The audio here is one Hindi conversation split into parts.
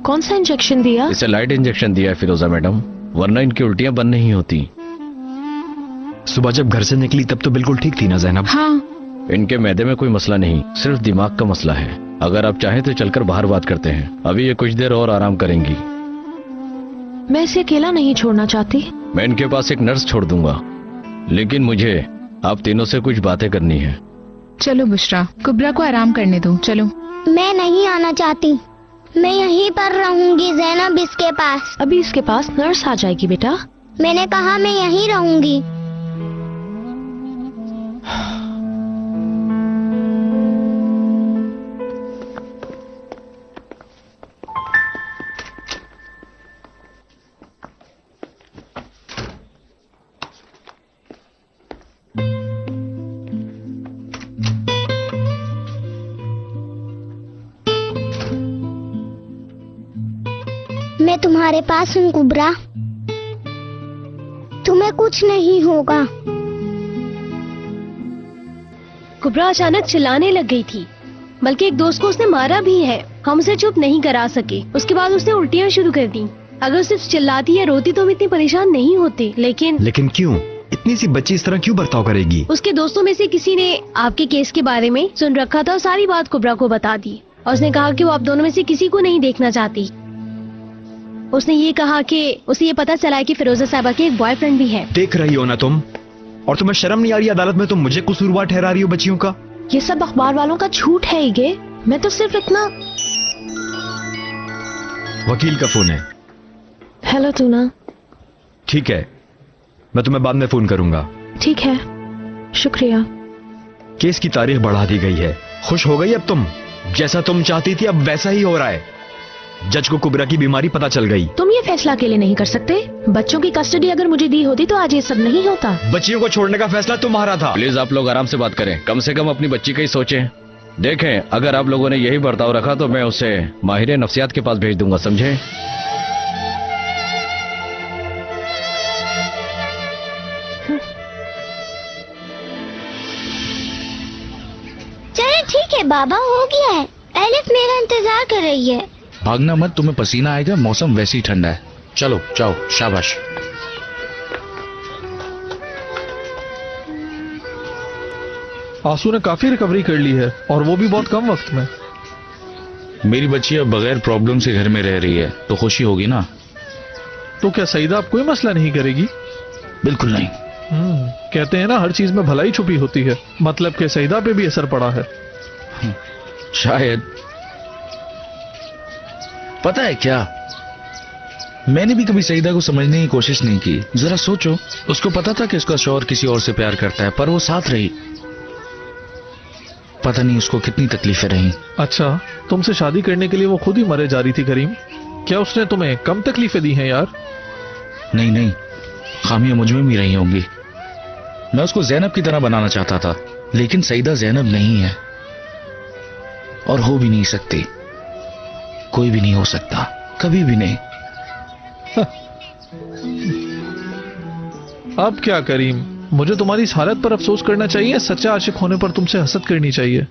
कौन सा इंजेक्शन दिया? इसे लाइट इंजेक्शन दिया है फिरोजा मैडम, वरना इनकी उल्टियां बंद नहीं होती। सुबह जब घर से निकली तब तो बिल्कुल ठीक थी ना जैनब? हाँ। इनके मैदे में कोई मसला नहीं, सिर्फ दिमाग का मसला है। अगर आप चाहें तो चलकर बाहर बात करते हैं। अभी ये कुछ देर और आराम करेंगी। मैं इसे अकेला नहीं छोड़ना चाहती। मैं इनके पास एक नर्स छोड़ दूंगा, लेकिन मुझे आप तीनों से कुछ बातें करनी है। चलो बुशरा, कुबरा को आराम करने दो। चलो। मैं नहीं आना चाहती, मैं यहीं पर रहूंगी जैनब इसके पास। अभी इसके पास नर्स आ जाएगी बेटा। मैंने कहा मैं यहीं रहूंगी। मैं तुम्हारे पास हूँ कुबरा, तुम्हें कुछ नहीं होगा। कुबरा अचानक चिल्लाने लग गई थी, बल्कि एक दोस्त को उसने मारा भी है। हम उसे चुप नहीं करा सके। उसके बाद उसने उल्टियाँ शुरू कर दी। अगर सिर्फ चिल्लाती या रोती तो हम इतने परेशान नहीं होते, लेकिन क्यों? इतनी सी बच्ची इस तरह क्यों बर्ताव करेगी? उसके दोस्तों में से किसी ने आपके केस के बारे में सुन रखा था और सारी बात कुबरा को बता दी। और उसने कहा कि वो आप दोनों में से किसी को नहीं देखना चाहती। उसने ये कहा कि उसे ये पता चला है कि फिरोजा साहबा के एक बॉयफ्रेंड भी है। देख रही हो ना तुम, और तुम्हें शर्म नहीं आ रही? अदालत में तुम मुझे कसूरवार ठहरा रही हो बच्चियों का। ये सब अखबार वालों का झूठ है ईगे। मैं तो सिर्फ इतना। वकील का फोन है। Hello tuna. ठीक है, मैं तुम्हें बाद में फोन करूंगा। ठीक है, शुक्रिया। केस की तारीख बढ़ा दी गई है। खुश हो गई अब तुम? जैसा तुम चाहती थी अब वैसा ही हो रहा है। जज को कुबरा की बीमारी पता चल गई। तुम ये फैसला अकेले नहीं कर सकते। बच्चों की कस्टडी अगर मुझे दी होती तो आज ये सब नहीं होता। बच्चियों को छोड़ने का फैसला तुम्हारा था। प्लीज आप लोग आराम से बात करें, कम से कम अपनी बच्ची का ही सोचें। देखें, अगर आप लोगों ने यही बर्ताव रखा तो मैं उसे माहिर नफ्सियात के पास भेज दूंगा, समझे? चले ठीक है बाबा, हो गया है। एलिफ मेरा इंतजार कर रही है। भागना मत, तुम्हें पसीना आएगा, मौसम वैसे ही ठंडा है। चलो जाओ, शाबाश। आंसू ने काफी रिकवरी कर ली है, और वो भी बहुत कम वक्त में। मेरी बच्ची अब बगैर प्रॉब्लम से घर में रह रही है, तो खुशी होगी ना? तो क्या सईदा अब कोई मसला नहीं करेगी? बिल्कुल नहीं। कहते हैं ना, हर चीज में भलाई छुपी होती है। मतलब कि सईदा पे भी असर पड़ा है। शायद। पता है क्या, मैंने भी कभी सईदा को समझने की कोशिश नहीं की। जरा सोचो, उसको पता था कि उसका शौहर किसी और से प्यार करता है, पर वो साथ रही। पता नहीं उसको कितनी तकलीफें रही। अच्छा, तुमसे शादी करने के लिए वो खुद ही मरे जा रही थी करीम। क्या उसने तुम्हें कम तकलीफें दी हैं यार? नहीं नहीं, खामियां मुझ में भी रही होंगी। मैं उसको जैनब की तरह बनाना चाहता था, लेकिन सईदा जैनब नहीं है, और हो भी नहीं सकती। कोई भी नहीं हो सकता, कभी भी नहीं। अब क्या करीम, मुझे तुम्हारी इस हालत पर अफसोस करना चाहिए? सच्चा आशिक होने पर तुमसे हसद करनी चाहिए।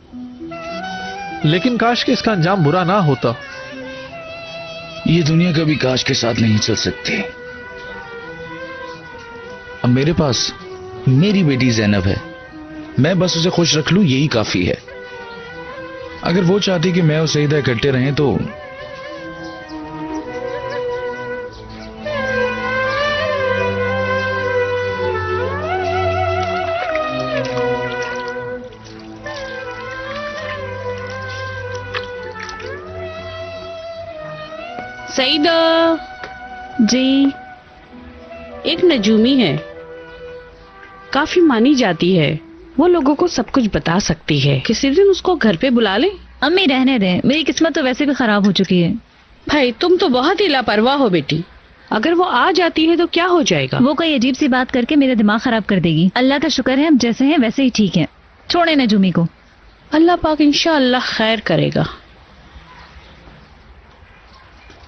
लेकिन काश कि इसका अंजाम बुरा ना होता। ये दुनिया कभी काश के साथ नहीं चल सकती। अब मेरे पास मेरी बेटी जैनब है, मैं बस उसे खुश रख लूं, यही काफी है। अगर वो चाहती कि मैं और सईदा इकट्ठे रहें तो सईदा जी। एक नजूमी है, काफी मानी जाती है। वो लोगों को सब कुछ बता सकती है। किसी दिन उसको घर पे बुला ले। अम्मी रहने दें, मेरी किस्मत तो वैसे भी खराब हो चुकी है। भाई तुम तो बहुत ही लापरवाह हो बेटी। अगर वो आ जाती है तो क्या हो जाएगा? वो कोई अजीब सी बात करके मेरा दिमाग खराब कर देगी। अल्लाह का शुक्र है हम जैसे हैं वैसे ही ठीक है। छोड़े नजूमी को। अल्लाह पाक इंशाअल्लाह खैर करेगा।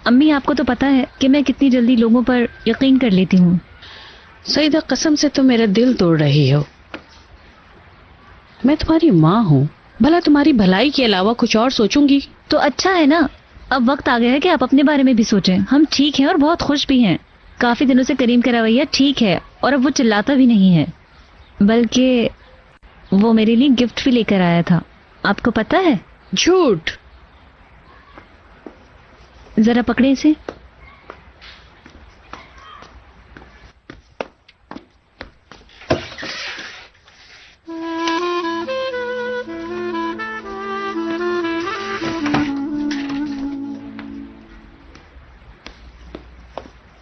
अम्मी आपको तो पता है कि मैं कितनी जल्दी लोगों पर यकीन कर लेती हूँ। सईदा कसम से तुम मेरा दिल तोड़ रही हो। मैं तुम्हारी माँ हूँ, भला तुम्हारी भलाई के अलावा कुछ और सोचूंगी? तो अच्छा है ना, अब वक्त आ गया है कि आप अपने बारे में भी सोचें। हम ठीक हैं और बहुत खुश भी हैं। काफी दिनों से करीम का रवैया ठीक है और अब वो चिल्लाता भी नहीं है, बल्कि वो मेरे लिए गिफ्ट भी लेकर आया था। आपको पता है? झूठ। जरा पकड़े इसे।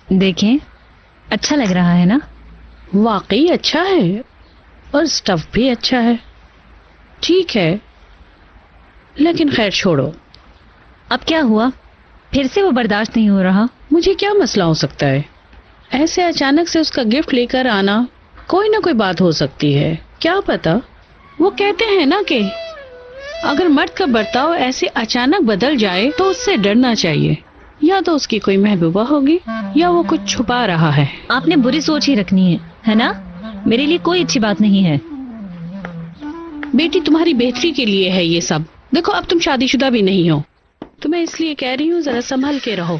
देखें, अच्छा लग रहा है ना? वाकई अच्छा है और स्टफ भी अच्छा है। ठीक है, लेकिन खैर छोड़ो। अब क्या हुआ? फिर से वो बर्दाश्त नहीं हो रहा? मुझे क्या मसला हो सकता है? ऐसे अचानक से उसका गिफ्ट लेकर आना, कोई ना कोई बात हो सकती है, क्या पता। वो कहते हैं ना कि अगर मर्द का बर्ताव ऐसे अचानक बदल जाए तो उससे डरना चाहिए। या तो उसकी कोई महबूबा होगी या वो कुछ छुपा रहा है। आपने बुरी सोच ही रखनी है ना? मेरे लिए कोई अच्छी बात नहीं है। बेटी, तुम्हारी बेहतरी के लिए है ये सब। देखो, अब तुम शादीशुदा भी नहीं हो, तो मैं इसलिए कह रही हूँ जरा संभल के रहो।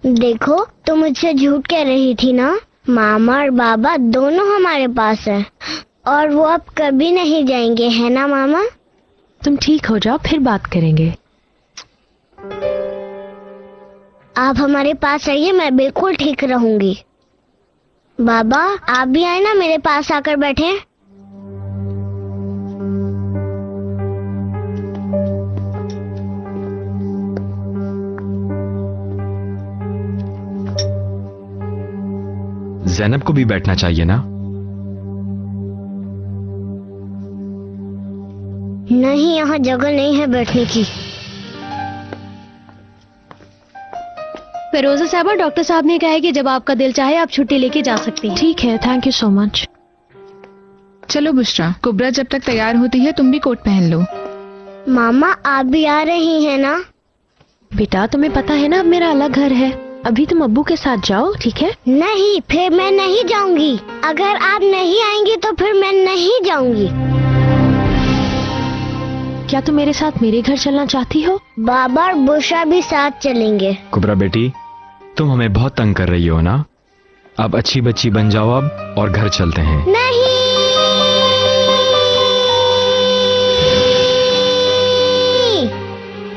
देखो, तुम मुझसे झूठ कह रही थी ना। मामा और बाबा दोनों हमारे पास है और वो अब कभी नहीं जाएंगे, है ना मामा? तुम ठीक हो जाओ, फिर बात करेंगे। आप हमारे पास आइए, मैं बिल्कुल ठीक रहूंगी। बाबा, आप भी आए ना, मेरे पास आकर बैठे। जैनब को भी बैठना चाहिए ना? नहीं, यहाँ जगह नहीं है बैठने की। फिरोजा साहबा, डॉक्टर साहब ने कहा है कि जब आपका दिल चाहे आप छुट्टी लेके जा सकती हैं। ठीक है, थैंक यू सो मच। चलो बुशरा, कुबरा जब तक तैयार होती है तुम भी कोट पहन लो। मामा, आप भी आ रही हैं ना? बेटा, तुम्हें पता है ना अब मेरा अलग घर है। अभी तुम अब्बू के साथ जाओ, ठीक है? नहीं, फिर मैं नहीं जाऊंगी। अगर आप नहीं आएंगी तो फिर मैं नहीं जाऊंगी। क्या तुम मेरे साथ मेरे घर चलना चाहती हो? बाबा और बुशरा भी साथ चलेंगे। कुबरा बेटी, तुम हमें बहुत तंग कर रही हो ना? अब अच्छी बच्ची बन जाओ अब और घर चलते हैं। नहीं,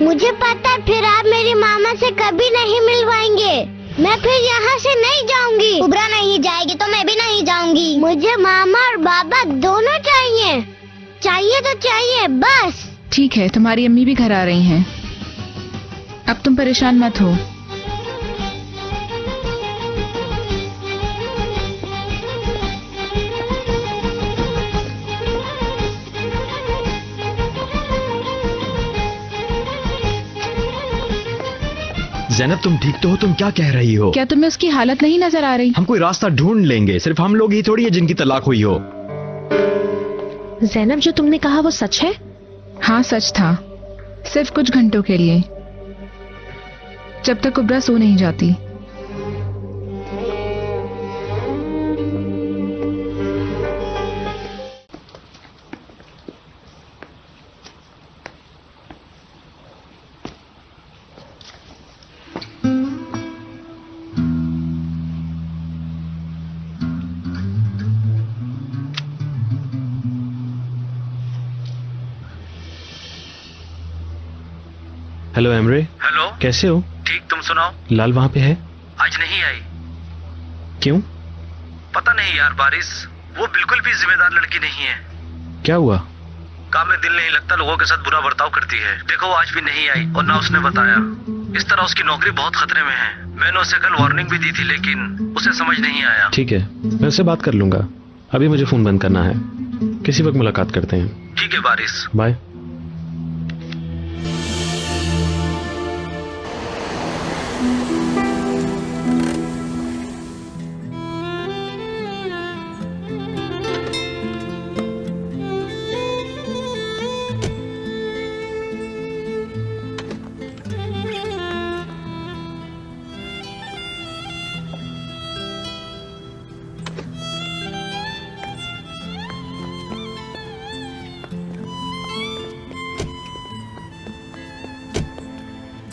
मुझे पता है फिर आप मेरी मामा से कभी नहीं मिलवाएंगे। मैं फिर यहाँ से नहीं जाऊंगी। कुबरा नहीं जाएगी तो मैं भी नहीं जाऊंगी। मुझे मामा और बाबा दोनों चाहिए। चाहिए तो चाहिए, बस। ठीक है, तुम्हारी अम्मी भी घर आ रही हैं। अब तुम परेशान मत हो। जैनब, तुम ठीक तो हो? तुम क्या कह रही हो? क्या तुम्हें उसकी हालत नहीं नजर आ रही? हम कोई रास्ता ढूंढ लेंगे। सिर्फ हम लोग ही थोड़ी है जिनकी तलाक हुई हो। जैनब, जो तुमने कहा वो सच है? हाँ, सच था। सिर्फ कुछ घंटों के लिए, जब तक कुबरा सो नहीं जाती। Hello Emre. हेलो, कैसे हो? ठीक, तुम सुनाओ। लाल वहाँ पे है? आज नहीं आई। क्यों? पता नहीं यार बारिश, वो बिल्कुल भी जिम्मेदार लड़की नहीं है। क्या हुआ? काम में दिल नहीं लगता, लोगों के साथ बुरा बर्ताव करती है। देखो, वो आज भी नहीं आई और ना उसने बताया। इस तरह उसकी नौकरी बहुत खतरे में है। मैंने उसे कल वार्निंग भी दी थी, लेकिन उसे समझ नहीं आया। ठीक है, मैं उससे बात कर लूंगा। अभी मुझे फोन बंद करना है, किसी वक्त मुलाकात करते हैं। ठीक है बारिश, बाय।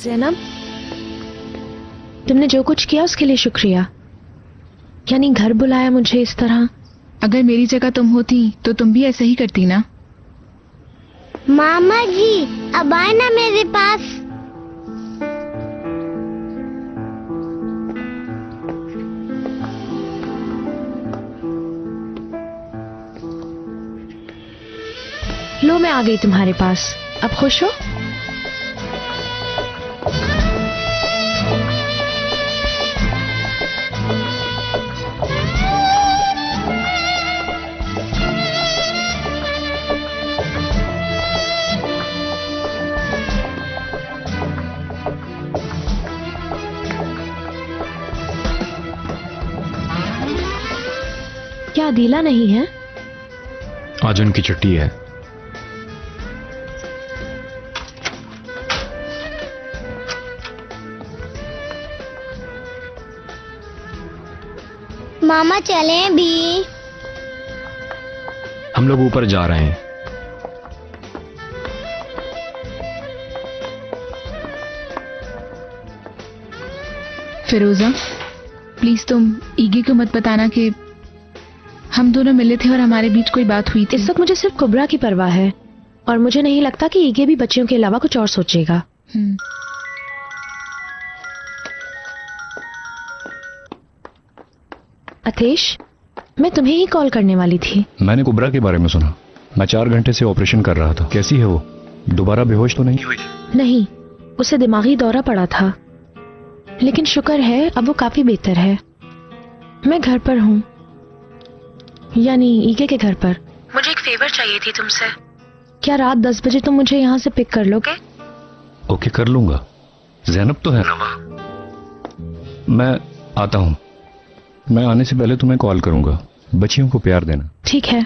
जैनब, तुमने जो कुछ किया उसके लिए शुक्रिया। यानी घर बुलाया मुझे इस तरह। अगर मेरी जगह तुम होती तो तुम भी ऐसा ही करती ना। मामा जी अब आए ना मेरे पास। लो मैं आ गई तुम्हारे पास। अब खुश हो? क्या अदीला नहीं है? आज उनकी छुट्टी है। मामा चलें भी? हम लोग ऊपर जा रहे हैं। फिरोजा, प्लीज तुम ईगे को मत बताना कि हम दोनों मिले थे और हमारे बीच कोई बात हुई थी। इस वक्त मुझे सिर्फ कुबरा की परवाह है और मुझे नहीं लगता कि ईगे भी बच्चियों के अलावा कुछ और सोचेगा। अतेश, मैं तुम्हें ही कॉल करने वाली थी। मैंने कुबरा के बारे में सुना। मैं 4 घंटे से ऑपरेशन कर रहा था। कैसी है वो? दोबारा बेहोश तो नहीं हुई? नहीं, उसे दिमागी दौरा पड़ा था, लेकिन शुक्र है अब वो काफी बेहतर है। मैं घर पर हूँ, यानी ईगे के घर पर। मुझे एक फेवर चाहिए थी तुमसे। क्या रात 10 बजे तुम मुझे यहाँ से पिक कर लोगे? ओके, कर लूंगा। जैनब तो है ना? मैं आता हूँ। मैं आने से पहले तुम्हें कॉल करूंगा। बच्चियों को प्यार देना। ठीक है।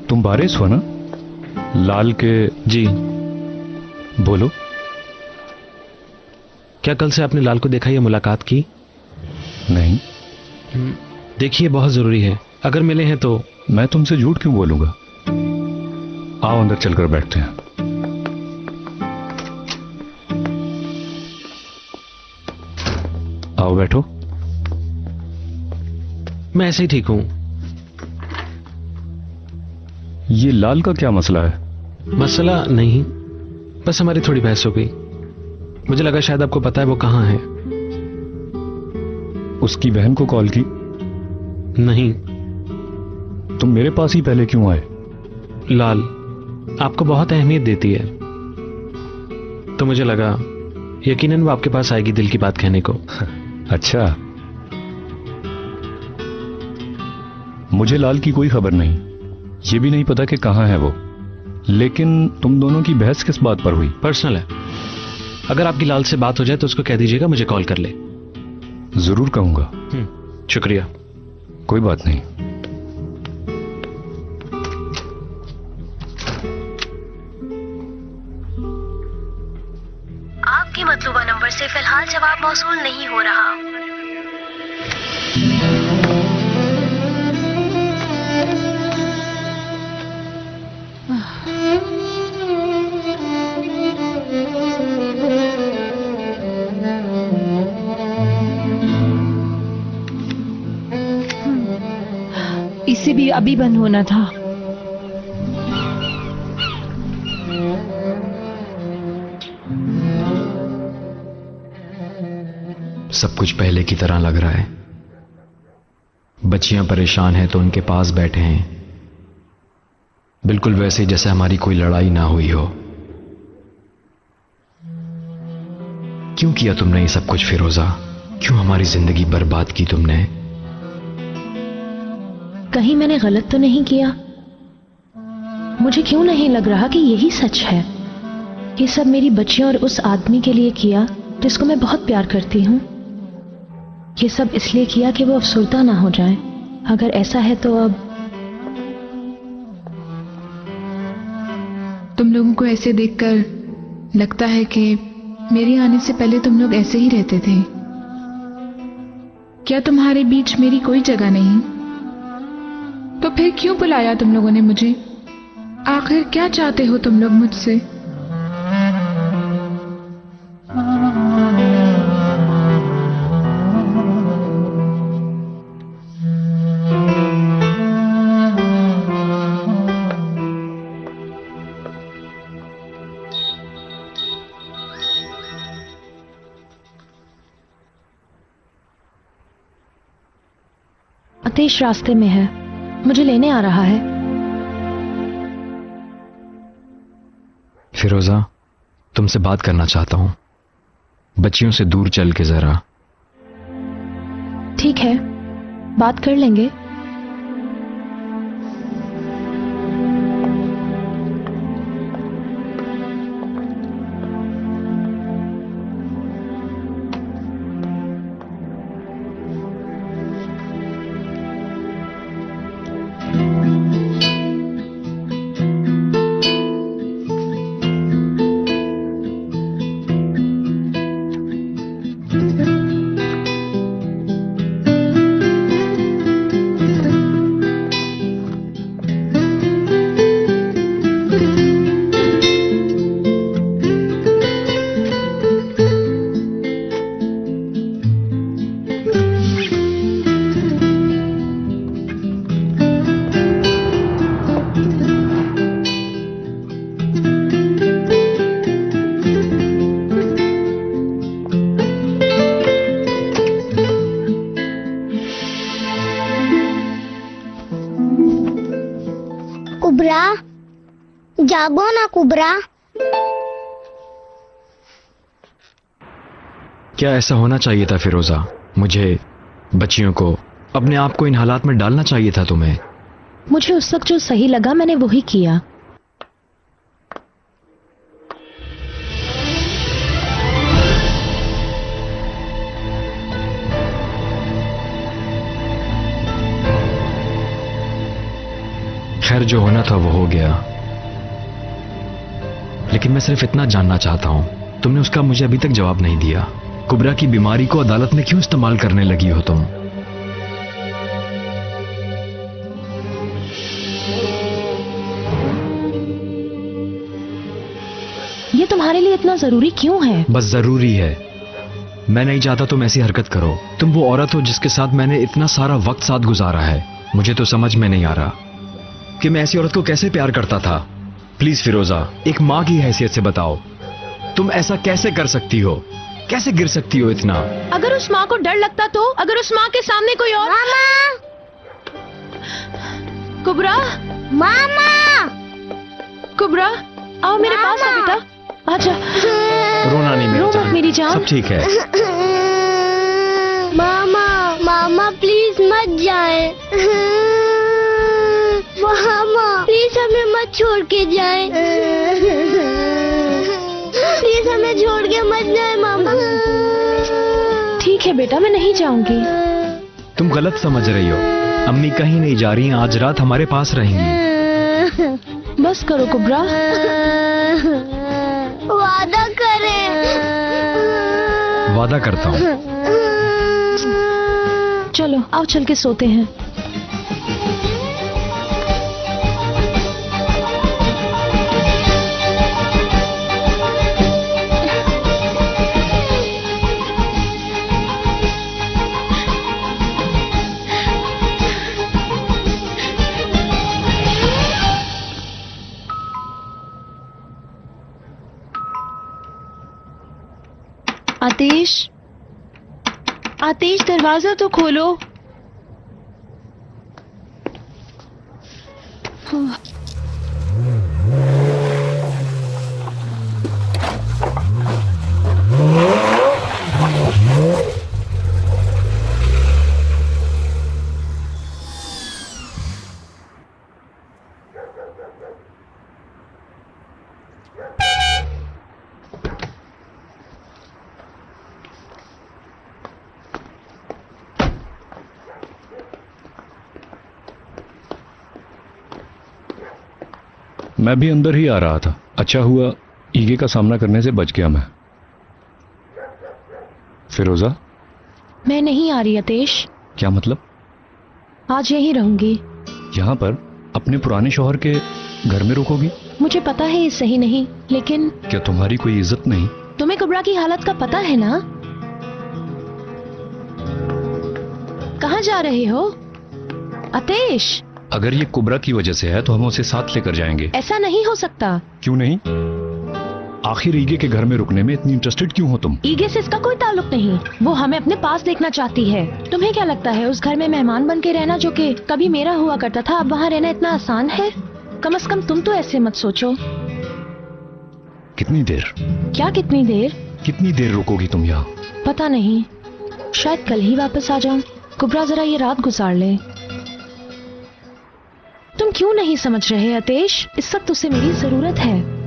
तुम बारिश हो ना? लाल के? जी। बोलो। क्या कल से आपने लाल को देखा या मुलाकात की? नहीं। देखिए, बहुत जरूरी है। अगर मिले हैं तो। मैं तुमसे झूठ क्यों बोलूंगा? आओ अंदर चलकर बैठते हैं। आओ बैठो। मैं ऐसे ही ठीक हूं। ये लाल का क्या मसला है? मसला नहीं, बस हमारी थोड़ी बहस हो गई। मुझे लगा शायद आपको पता है वो कहां है। उसकी बहन को कॉल की? नहीं। तुम मेरे पास ही पहले क्यों आए? लाल आपको बहुत अहमियत देती है, तो मुझे लगा यकीनन वो आपके पास आएगी दिल की बात कहने को। अच्छा। मुझे लाल की कोई खबर नहीं। ये भी नहीं पता कि कहां है वो। लेकिन तुम दोनों की बहस किस बात पर हुई? पर्सनल है। अगर आपकी लाल से बात हो जाए तो उसको कह दीजिएगा मुझे कॉल कर ले। जरूर कहूंगा। शुक्रिया। कोई बात नहीं। आपके मतलूबा नंबर से फिलहाल जवाब मौसूल नहीं हो रहा। इसे भी अभी बंद होना था। सब कुछ पहले की तरह लग रहा है। बच्चियां परेशान हैं तो उनके पास बैठे हैं, बिल्कुल वैसे जैसे हमारी कोई लड़ाई ना हुई हो। क्यों किया तुमने ये सब कुछ फिरोजा? क्यों हमारी जिंदगी बर्बाद की तुमने? कहीं मैंने गलत तो नहीं किया? मुझे क्यों नहीं लग रहा कि यही सच है? ये सब मेरी बच्चियों और उस आदमी के लिए किया जिसको मैं बहुत प्यार करती हूँ। ये सब इसलिए किया कि वो अफसरदा ना हो जाए। अगर ऐसा है तो अब तुम लोगों को ऐसे देखकर लगता है कि मेरे आने से पहले तुम लोग ऐसे ही रहते थे। क्या तुम्हारे बीच मेरी कोई जगह नहीं? तो फिर क्यों बुलाया तुम लोगों ने मुझे? आखिर क्या चाहते हो तुम लोग मुझसे? आतिश रास्ते में है, मुझे लेने आ रहा है। फिरोजा, तुमसे बात करना चाहता हूं, बच्चियों से दूर चल के जरा। ठीक है, बात कर लेंगे। कुबरा, जागो ना कुबरा। क्या ऐसा होना चाहिए था फिरोजा? मुझे, बच्चियों को, अपने आप को इन हालात में डालना चाहिए था तुम्हें। मुझे उस वक्त जो सही लगा मैंने वही किया। खैर, जो होना था वो हो गया, लेकिन मैं सिर्फ इतना जानना चाहता हूं, तुमने उसका मुझे अभी तक जवाब नहीं दिया। कुबरा की बीमारी को अदालत में क्यों इस्तेमाल करने लगी हो तुम? ये तुम्हारे लिए इतना जरूरी क्यों है? बस जरूरी है। मैं नहीं चाहता तुम ऐसी हरकत करो। तुम वो औरत हो जिसके साथ मैंने इतना सारा वक्त साथ गुजारा है। मुझे तो समझ में नहीं आ रहा कि मैं ऐसी औरत को कैसे प्यार करता था। प्लीज फिरोजा, एक माँ की हैसियत से बताओ, तुम ऐसा कैसे कर सकती हो? कैसे गिर सकती हो इतना? अगर उस माँ को डर लगता तो? अगर उस माँ के सामने कोई और? मामा, कुबरा, मामा, कुबरा, आओ मेरे पास आ बेटा, आजा। रोना नहीं रो मत मेरी मेरी जान, जान। सब ठीक है। मामा, मामा प्लीज मत जाए। मामा प्लीज हमें मत छोड़ के जाए। प्लीज हमें छोड़ के मत जाए मामा। ठीक है बेटा, मैं नहीं जाऊंगी। तुम गलत समझ रही हो। अम्मी कहीं नहीं जा रही हैं, आज रात हमारे पास रहेंगी। बस करो कुबरा। वादा करें। वादा करता हूँ। चलो आओ चल के सोते हैं। आतिश, आतिश दरवाजा तो खोलो। मैं भी अंदर ही आ रहा था। अच्छा हुआ ईगे का सामना करने से बच गया मैं। फिरोजा, मैं नहीं आ रही आतिश। क्या मतलब? आज यहीं रहूंगी। यहाँ पर अपने पुराने शौहर के घर में रुकोगी? मुझे पता है ये सही नहीं, लेकिन क्या तुम्हारी कोई इज्जत नहीं? तुम्हें कुबरा की हालत का पता है ना? कहाँ जा रहे हो आतिश? अगर ये कुबरा की वजह से है तो हम उसे साथ लेकर जाएंगे। ऐसा नहीं हो सकता। क्यों नहीं? आखिर ईगे के घर में रुकने में इतनी इंटरेस्टेड क्यों हो तुम? ईगे से इसका कोई ताल्लुक नहीं। वो हमें अपने पास देखना चाहती है। तुम्हें क्या लगता है उस घर में मेहमान बन के रहना जो कि कभी मेरा हुआ करता था, अब वहाँ रहना इतना आसान है? कम से कम तुम तो ऐसे मत सोचो। कितनी देर? क्या कितनी देर? कितनी देर रुकोगी तुम यहाँ? पता नहीं, शायद कल ही वापस आ जाऊं। कुबरा जरा ये रात गुजार ले। तुम क्यों नहीं समझ रहे अतेश? इस वक्त उसे मेरी जरूरत है।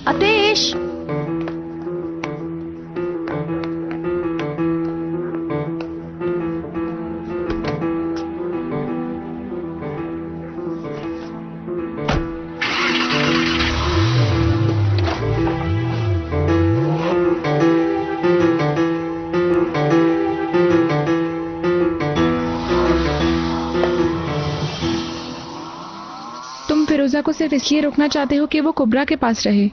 अतेश, तुम फिरोजा को सिर्फ इसलिए रोकना चाहते हो कि वो कुबरा के पास रहे।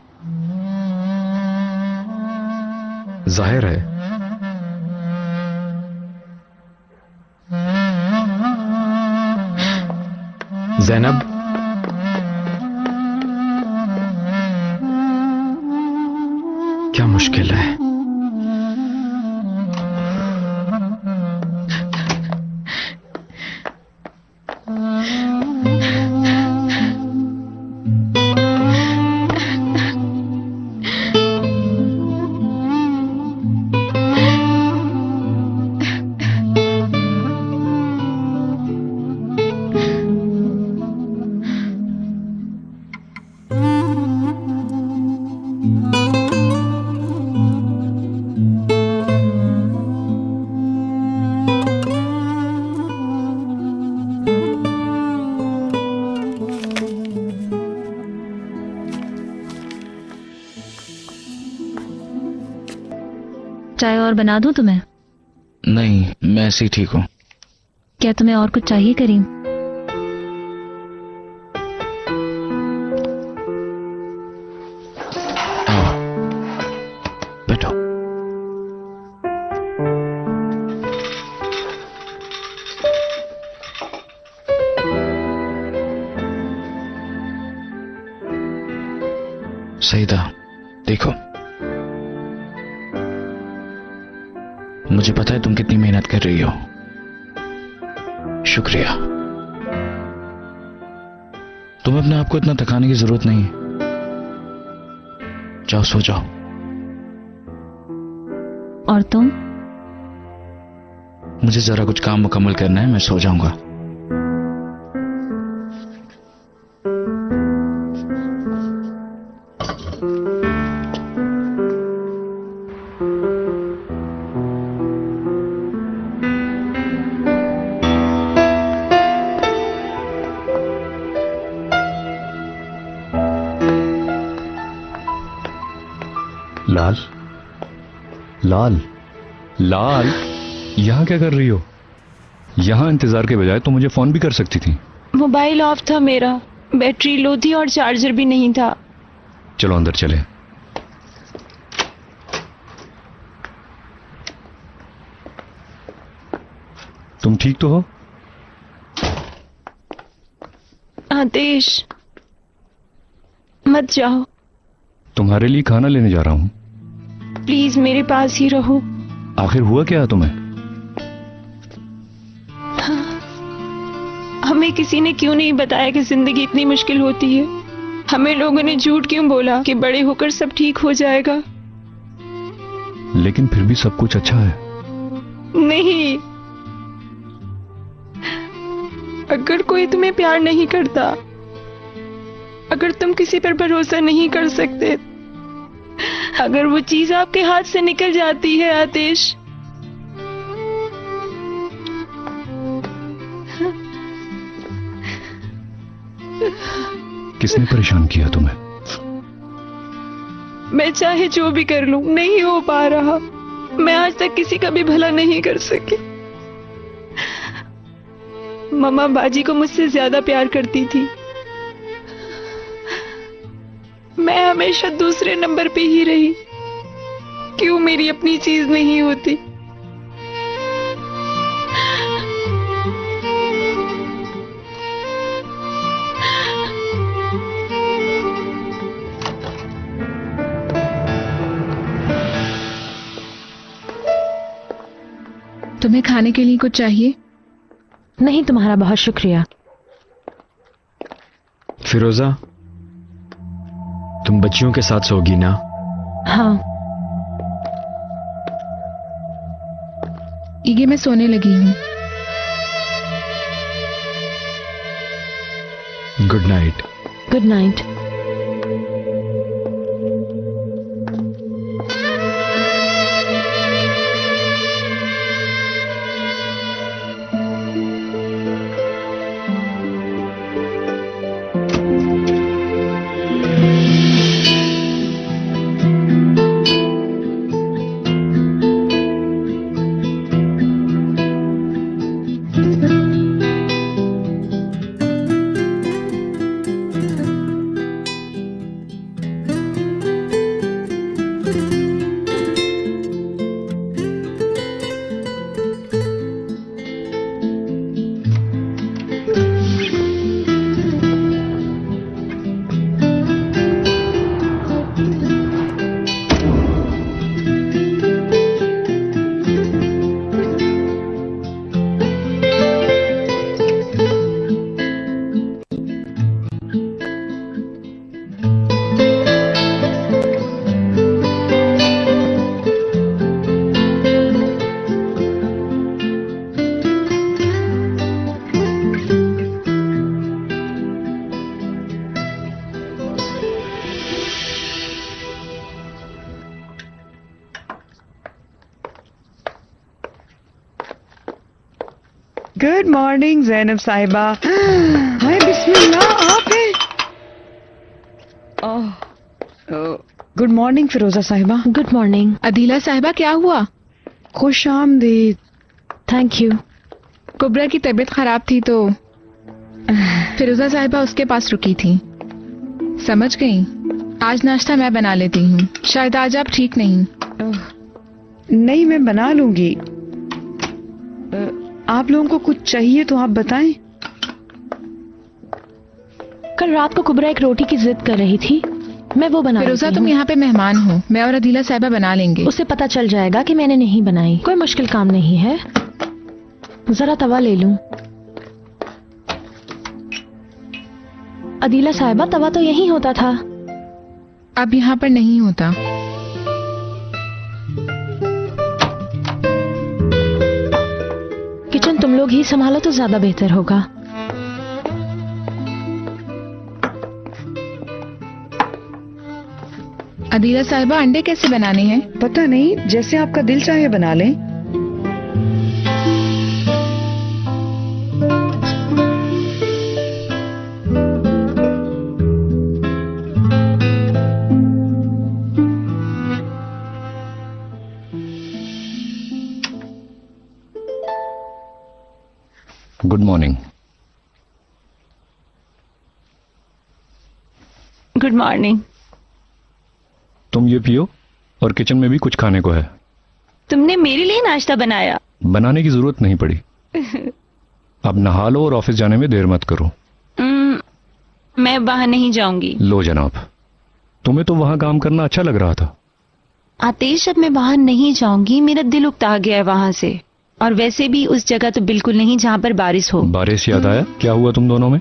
जाहिर है। ज़ैनब, क्या मुश्किल है? चाय और बना दूं तुम्हें? नहीं, मैं ऐसे ही ठीक हूँ। क्या तुम्हें और कुछ चाहिए करीम? आओ, बैठो। सईदा, देखो, मुझे पता है तुम कितनी मेहनत कर रही हो। शुक्रिया। तुम्हें अपने आप को इतना थकाने की जरूरत नहीं। जाओ, सो जाओ। और तुम? मुझे जरा कुछ काम मुकम्मल करना है, मैं सो जाऊंगा। लाल, लाल, लाल, यहाँ क्या कर रही हो? यहाँ इंतजार के बजाय तो मुझे फोन भी कर सकती थी। मोबाइल ऑफ था मेरा, बैटरी लो थी और चार्जर भी नहीं था। चलो अंदर चले। तुम ठीक तो हो? आदेश, मत जाओ। तुम्हारे लिए खाना लेने जा रहा हूँ। प्लीज मेरे पास ही रहो। आखिर हुआ क्या है तुम्हें? हमें किसी ने क्यों नहीं बताया कि जिंदगी इतनी मुश्किल होती है? हमें लोगों ने झूठ क्यों बोला कि बड़े होकर सब ठीक हो जाएगा? लेकिन फिर भी सब कुछ अच्छा है। नहीं, अगर कोई तुम्हें प्यार नहीं करता, अगर तुम किसी पर भरोसा नहीं कर सकते, अगर वो चीज आपके हाथ से निकल जाती है आतिश, किसने परेशान किया तुम्हें? मैं चाहे जो भी कर लूं, नहीं हो पा रहा। मैं आज तक किसी का भी भला नहीं कर सकी। मम्मा बाजी को मुझसे ज्यादा प्यार करती थी। मैं हमेशा दूसरे नंबर पे ही रही। क्यों मेरी अपनी चीज नहीं होती? तुम्हें खाने के लिए कुछ चाहिए? नहीं, तुम्हारा बहुत शुक्रिया। फिरोजा, तुम बच्चियों के साथ सोगी ना? हाँ। ये मैं सोने लगी हूँ। Good night. Good night. Good morning Zainab साहिबा। हाय बिस्मिल्लाह, आप हैं? गुड मॉर्निंग फिरोजा साहिबा। Good morning. अदीला साहिबा, क्या हुआ? खुश आमदीद। Thank you. कुबरा की तबीयत खराब थी तो फिरोजा साहिबा उसके पास रुकी थी। समझ गई। आज नाश्ता मैं बना लेती हूँ। शायद आज आप ठीक नहीं। नहीं, मैं बना लूंगी। आप लोगों को कुछ चाहिए तो आप बताएं। कल रात को कुबरा एक रोटी की जिद कर रही थी, मैं वो बना फिरोजा, लेती तुम हूँ। यहाँ पे मेहमान हो। मैं और अदीला साहिबा बना लेंगे। उसे पता चल जाएगा कि मैंने नहीं बनाई। कोई मुश्किल काम नहीं है। जरा तवा ले लूं। अदीला साहिबा, तवा तो यहीं होता था। अब यहाँ पर नहीं होता। किचन तुम लोग ही संभालो तो ज्यादा बेहतर होगा। अदीला साहिबा, अंडे कैसे बनाने हैं? पता नहीं, जैसे आपका दिल चाहे बना लें। Good morning. Good morning. तुम ये पियो और किचन में भी कुछ खाने को है। तुमने मेरे लिए नाश्ता बनाया? बनाने की जरूरत नहीं पड़ी। अब नहा लो और ऑफिस जाने में देर मत करो। मैं बाहर नहीं जाऊंगी। लो जनाब, तुम्हें तो वहां काम करना अच्छा लग रहा था। आतिश, अब मैं बाहर नहीं जाऊंगी। मेरा दिल उकता गया है वहां से। और वैसे भी उस जगह तो बिल्कुल नहीं जहां पर बारिश हो। बारिश याद आया, क्या हुआ तुम दोनों में?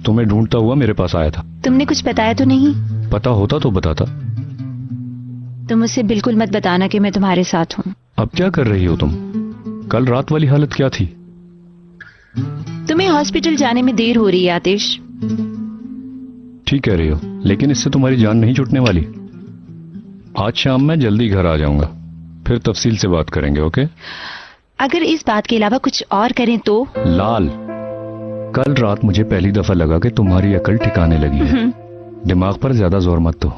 तुम्हें ढूंढता हुआ मेरे पास आया था। तुमने कुछ बताया तो नहीं? पता होता तो बताता। तुम मुझसे बिल्कुल मत बताना कि मैं तुम्हारे साथ हूँ। अब क्या कर रही हो तुम? कल रात वाली हालत क्या थी? तुम्हें हॉस्पिटल जाने में देर हो रही है आतिश। ठीक कह रही हो, लेकिन इससे तुम्हारी जान नहीं छूटने वाली। आज शाम मैं जल्दी घर आ जाऊंगा, फिर तफसील से बात करेंगे। ओके? अगर इस बात के अलावा कुछ और करें तो? लाल, कल रात मुझे पहली दफा लगा कि तुम्हारी अकल ठिकाने लगी है। दिमाग पर ज्यादा जोर मत दो।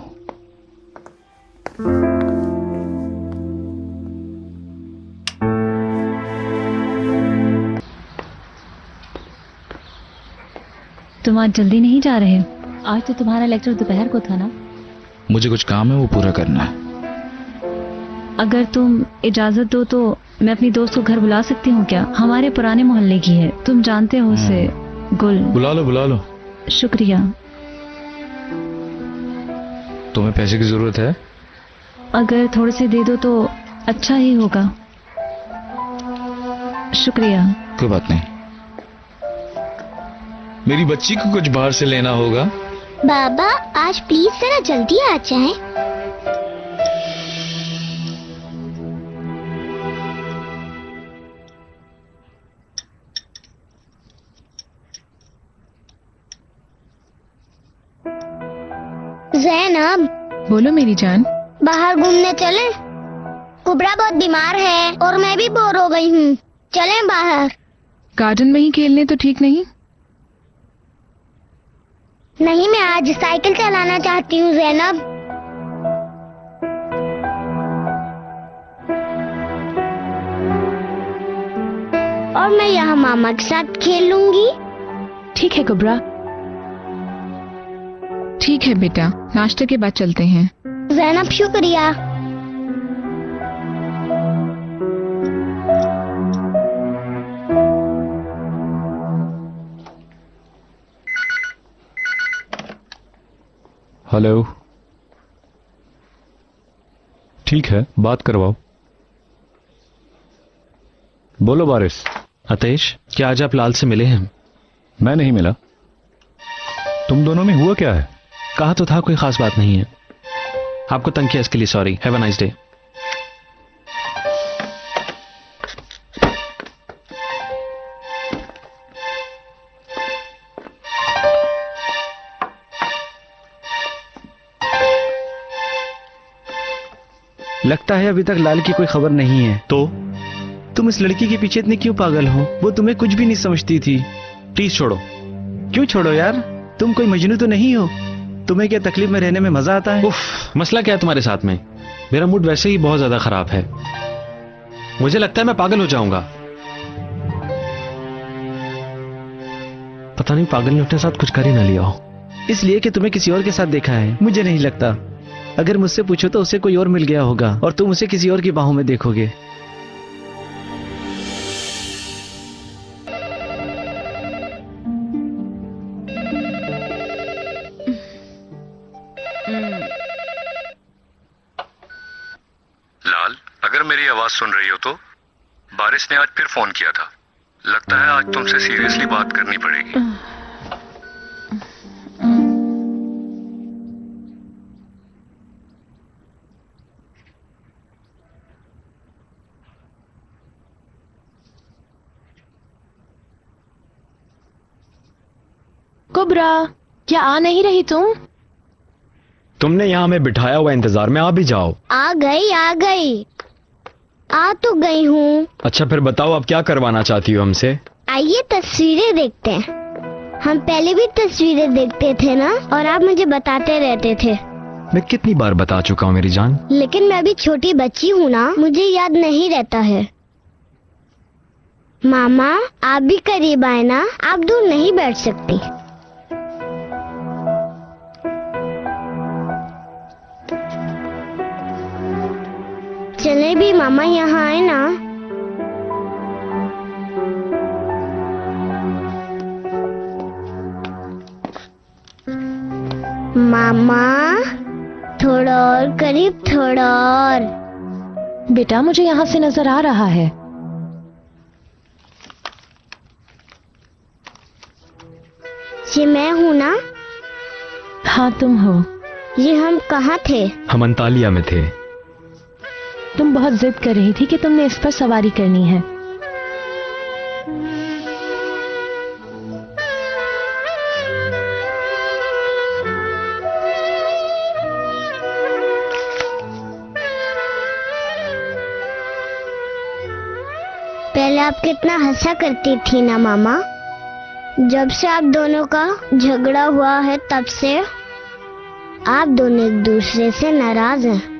तुम आज जल्दी नहीं जा रहे? आज तो तुम्हारा लेक्चर दोपहर को था ना? मुझे कुछ काम है, वो पूरा करना है। अगर तुम इजाजत दो तो मैं अपनी दोस्त को घर बुला सकती हूँ क्या? हमारे पुराने मोहल्ले की है, तुम जानते हो उसे। गुल। बुला लो बुला लो। शुक्रिया। तुम्हें पैसे की जरूरत है? अगर थोड़े से दे दो तो अच्छा ही होगा। शुक्रिया। कोई बात नहीं, मेरी बच्ची को कुछ बाहर से लेना होगा। बाबा आज प्लीज जरा जल्दी आ जाए। जैनब। बोलो मेरी जान। बाहर घूमने चलें? कुबरा बहुत बीमार है और मैं भी बोर हो गई हूँ। चलें बाहर? गार्डन में ही खेलने तो ठीक नहीं? नहीं, मैं आज साइकिल चलाना चाहती हूँ जैनब। और मैं यहाँ मामा के साथ खेल लूंगी। ठीक है कुबरा। ठीक है बेटा, नाश्ते के बाद चलते हैं। जैनब शुक्रिया। हेलो। ठीक है, बात करवाओ। बोलो बारिश। अतेश, क्या आज आप लाल से मिले हैं? मैं नहीं मिला। तुम दोनों में हुआ क्या है? कहा तो था कोई खास बात नहीं है। आपको तंग किया इसके लिए sorry. Have a nice day. लगता है अभी तक लाल की कोई खबर नहीं है। तो तुम इस लड़की के पीछे इतने क्यों पागल हो? वो तुम्हें कुछ भी नहीं समझती थी। प्लीज छोड़ो। क्यों छोड़ो यार? तुम कोई मजनू तो नहीं हो? तुम्हें क्या तकलीफ में रहने में मजा आता है? उफ, मसला क्या है तुम्हारे साथ में? मेरा मूड वैसे ही बहुत ज्यादा खराब है। मुझे लगता है मैं पागल हो जाऊंगा। पता नहीं पागल ने अपने साथ कुछ कर ही ना लिया हो। इसलिए कि तुम्हें किसी और के साथ देखा है? मुझे नहीं लगता। अगर मुझसे पूछो तो उसे कोई और मिल गया होगा और तुम उसे किसी और की बाहों में देखोगे। लाल, अगर मेरी आवाज सुन रही हो तो बारिश ने आज फिर फोन किया था। लगता है आज तुमसे सीरियसली बात करनी पड़ेगी। कुबरा, क्या आ नहीं रही तुम? तुमने यहाँ हमें बिठाया हुआ इंतजार में, आ भी जाओ। आ गई आ तो गई हूँ। अच्छा फिर बताओ अब क्या करवाना चाहती हो हमसे? आइए तस्वीरें देखते हैं। हम पहले भी तस्वीरें देखते थे ना, और आप मुझे बताते रहते थे। मैं कितनी बार बता चुका हूँ मेरी जान। लेकिन मैं अभी छोटी बच्ची हूँ ना, मुझे याद नहीं रहता है। मामा आप भी करीब आए ना, आप दूर नहीं बैठ सकती। चले भी मामा यहाँ आए ना। मामा थोड़ा और करीब, थोड़ा और। बेटा मुझे यहाँ से नजर आ रहा है। ये मैं हूँ ना? हाँ तुम हो। ये हम कहाँ थे? हम अंतालिया में थे। तुम बहुत जिद कर रही थी कि तुमने इस पर सवारी करनी है। पहले आप कितना हंसा करती थी ना मामा। जब से आप दोनों का झगड़ा हुआ है तब से आप दोनों एक दूसरे से नाराज हैं।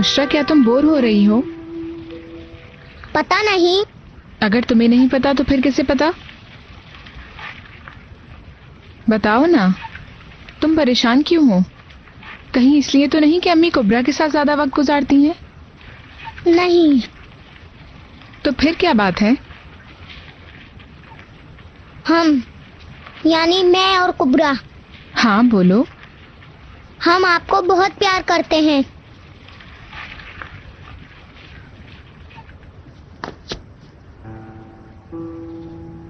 बुशरा, क्या तुम बोर हो रही हो? पता नहीं। अगर तुम्हें नहीं पता तो फिर किसे पता? बताओ ना, तुम परेशान क्यों हो? कहीं इसलिए तो नहीं कि अम्मी कुबरा के साथ ज्यादा वक्त गुजारती हैं? नहीं। तो फिर क्या बात है? हम यानी मैं और कुबरा। हाँ बोलो। हम आपको बहुत प्यार करते हैं।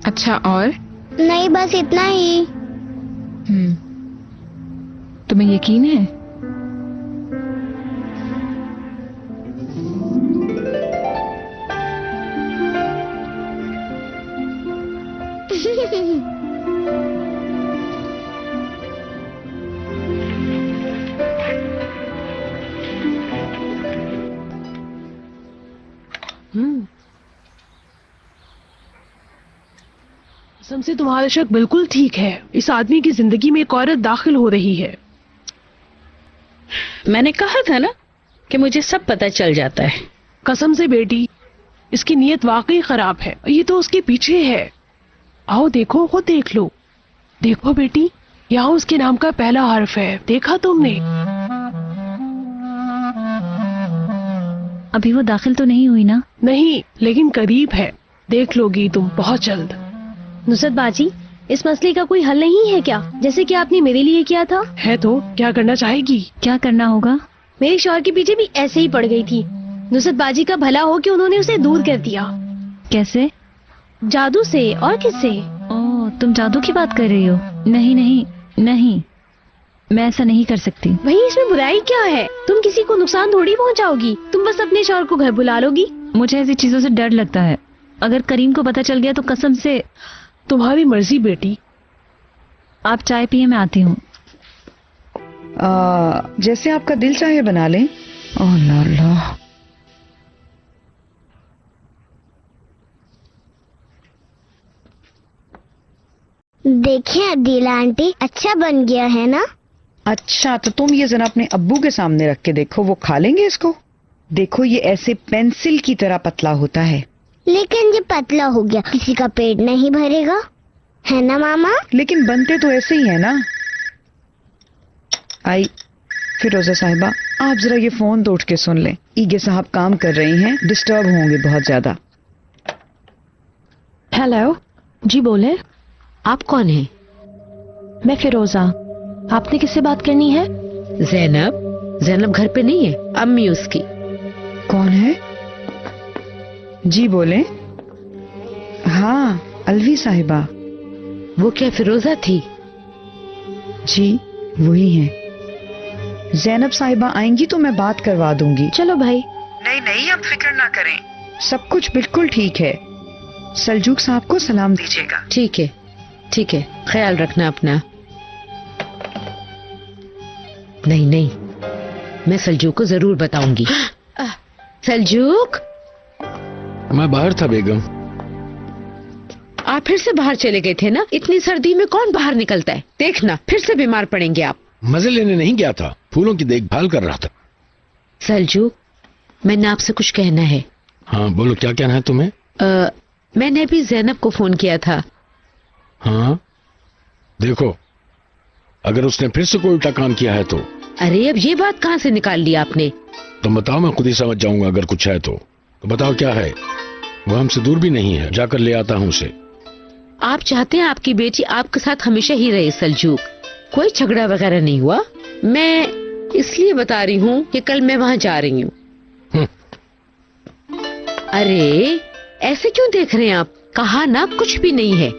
अच्छा, और? नहीं, बस इतना ही। तुम्हें यकीन है? कसम से तुम्हारा शक बिल्कुल ठीक है। इस आदमी की जिंदगी में एक औरत दाखिल हो रही है। मैंने कहा था ना कि मुझे सब पता चल जाता है। कसम से बेटी, इसकी नीयत वाकई खराब है। ये तो उसके पीछे है। आओ देखो, वो देख लो। देखो बेटी, यहाँ उसके नाम का पहला हर्फ है। देखा तुमने? अभी वो दाखिल तो नहीं हुई ना? नहीं, लेकिन करीब है। देख लोगी तुम बहुत जल्द। नुसरत बाजी, इस मसले का कोई हल नहीं है क्या, जैसे कि आपने मेरे लिए किया था? है तो क्या करना चाहेगी? क्या करना होगा? मेरे शौहर के पीछे भी ऐसे ही पड़ गई थी। नुसरत बाजी का भला हो कि उन्होंने उसे दूर कर दिया। कैसे? जादू से। और किससे? ओह, तुम जादू की बात कर रही हो? नहीं नहीं नहीं, मैं ऐसा नहीं कर सकती। वही इसमें बुराई क्या है? तुम किसी को नुकसान थोड़ी पहुंचाओगी। तुम बस अपने शौहर को घर बुला लोगी। मुझे ऐसी चीजों से डर लगता है। अगर करीम को पता चल गया तो कसम से। तुम्हारी मर्जी बेटी। आप चाय पिए, मैं आती हूँ। जैसे आपका दिल चाहे बना लें। ओह अल्लाह। देखिए अदीला आंटी, अच्छा बन गया है ना? अच्छा, तो तुम ये जरा अपने अब्बू के सामने रख के देखो, वो खा लेंगे इसको। देखो, ये ऐसे पेंसिल की तरह पतला होता है। लेकिन ये पतला हो गया, किसी का पेट नहीं भरेगा, है ना मामा? लेकिन बनते तो ऐसे ही है ना। आई फिरोजा साहिबा, आप जरा ये फोन तो उठ के सुन लें। ईगे साहब काम कर रही हैं, डिस्टर्ब होंगे बहुत ज्यादा। हेलो जी, बोले। आप कौन हैं? मैं फिरोजा। आपने किससे बात करनी है? जैनब। जैनब घर पे नहीं है, अम्मी उसकी। कौन है? जी बोले। हाँ, अलवी साहिबा। वो क्या फिरोजा थी? जी वही हैं। जैनब साहिबा आएंगी तो मैं बात करवा दूंगी। चलो भाई। नहीं नहीं, आप फिक्र ना करें, सब कुछ बिल्कुल ठीक है। सलजूक साहब को सलाम दीजिएगा। ठीक है, ठीक है, ख्याल रखना अपना। नहीं नहीं, मैं सलजूक को जरूर बताऊंगी। सलजूक, मैं बाहर था बेगम। आप फिर से बाहर चले गए थे ना? इतनी सर्दी में कौन बाहर निकलता है? देखना फिर से बीमार पड़ेंगे आप। मजे लेने नहीं गया था, फूलों की देखभाल कर रहा था। सलजूक, मैंने आपसे कुछ कहना है। हाँ बोलो, क्या कहना है तुम्हें? मैंने अभी जैनब को फोन किया था। हाँ देखो, अगर उसने फिर से कोई उल्टा काम किया है तो। अरे अब ये बात कहाँ से निकाल ली आपने? तुम बताओ, मैं खुद ही समझ जाऊंगा अगर कुछ है तो बताओ क्या है। वो हमसे दूर भी नहीं है, जाकर ले आता हूँ उसे। आप चाहते हैं आपकी बेटी आपके साथ हमेशा ही रहे सलजूक? कोई झगड़ा वगैरह नहीं हुआ? मैं इसलिए बता रही हूँ कि कल मैं वहाँ जा रही हूँ। अरे ऐसे क्यों देख रहे हैं आप? कहा ना कुछ भी नहीं है।